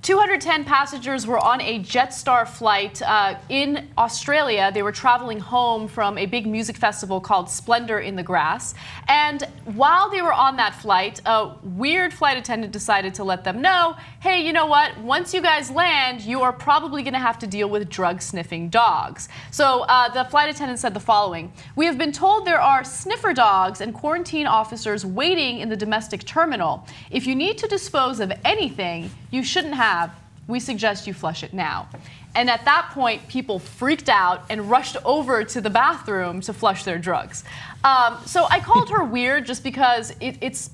210 passengers were on a Jetstar flight in Australia. They were traveling home from a big music festival called Splendour in the grass. And while they were on that flight, a weird flight attendant decided to let them know, hey, you know what? Once you guys land, you are probably going to have to deal with drug-sniffing dogs. So the flight attendant said the following: "We have been told there are sniffer dogs and quarantine officers waiting in the domestic terminal. If you need to dispose of anything you shouldn't have, we suggest you flush it now." And at that point, people freaked out and rushed over to the bathroom to flush their drugs. So I called her weird just because it's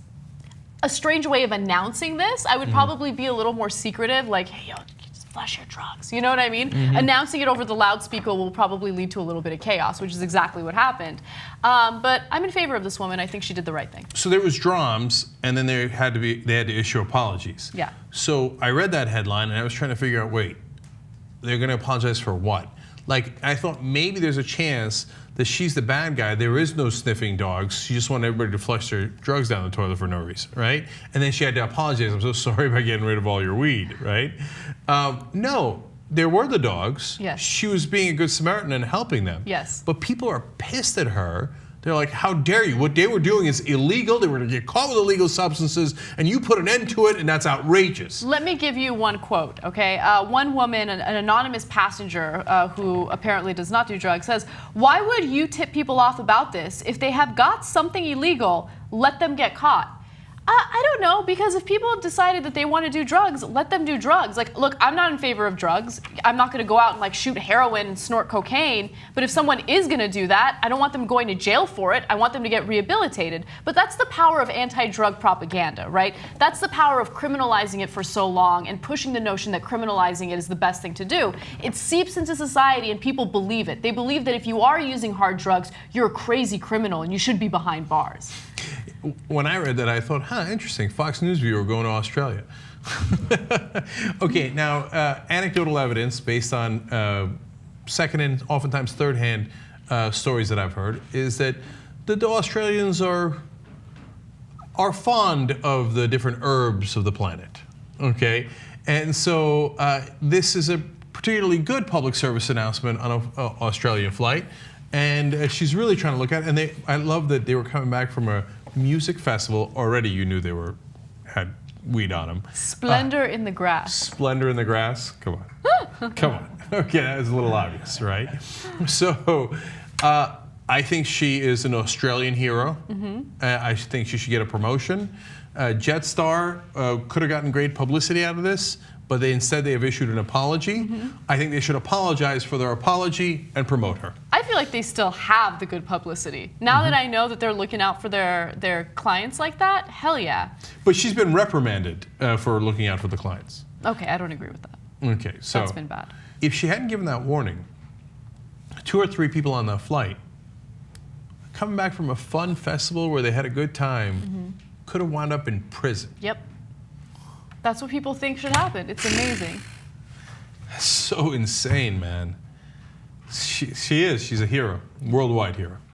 a strange way of announcing this. I would probably be a little more secretive, like, hey, yo, just flush your drugs. You know what I mean? Announcing it over the loudspeaker will probably lead to a little bit of chaos, which is exactly what happened. But I'm in favor of this woman. I think she did the right thing. So there was drums, and then they had to issue apologies. Yeah. So I read that headline, and I was trying to figure out, wait, they're going to apologize for what? Like, I thought maybe there's a chance that she's the bad guy. There is no sniffing dogs. She just wanted everybody to flush their drugs down the toilet for no reason, right? And then she had to apologize. I'm so sorry about getting rid of all your weed, right? No, there were the dogs. Yes. She was being a good Samaritan and helping them. Yes. But people are pissed at her. They're like, how dare you? What they were doing is illegal. They were going to get caught with illegal substances, and you put an end to it, and that's outrageous. Let me give you one quote, okay? One woman, an anonymous passenger who apparently does not do drugs, says, "Why would you tip people off about this? If they have got something illegal, let them get caught." I don't know, because if people have decided that they want to do drugs, let them do drugs. Like, look, I'm not in favor of drugs. I'm not going to go out and like shoot heroin and snort cocaine. But if someone is going to do that, I don't want them going to jail for it. I want them to get rehabilitated. But that's the power of anti-drug propaganda, right? That's the power of criminalizing it for so long and pushing the notion that criminalizing it is the best thing to do. It seeps into society and people believe it. They believe that if you are using hard drugs, you're a crazy criminal and you should be behind bars. When I read that, I thought, interesting. Fox News viewer going to Australia. Okay, now, anecdotal evidence based on second and oftentimes third-hand stories that I've heard is that the Australians are fond of the different herbs of the planet, okay? And so this is a particularly good public service announcement on an Australian flight, and she's really trying to look at it, and I love that they were coming back from a music festival. Already you knew they had weed on them. Splendour in the grass. Splendour in the grass? Come on. Come on. Okay, that was a little obvious, right? So I think she is an Australian hero. I think she should get a promotion. Jetstar could have gotten great publicity out of this, but instead they have issued an apology. I think they should apologize for their apology and promote her. I feel like they still have the good publicity. Now that I know that they're looking out for their clients like that, hell yeah. But she's been reprimanded for looking out for the clients. Okay, I don't agree with that. Okay, so that's been bad. If she hadn't given that warning, 2 or 3 people on that flight, coming back from a fun festival where they had a good time, could have wound up in prison. Yep. That's what people think should happen. It's amazing. That's so insane, man. She is. She's a hero, worldwide hero.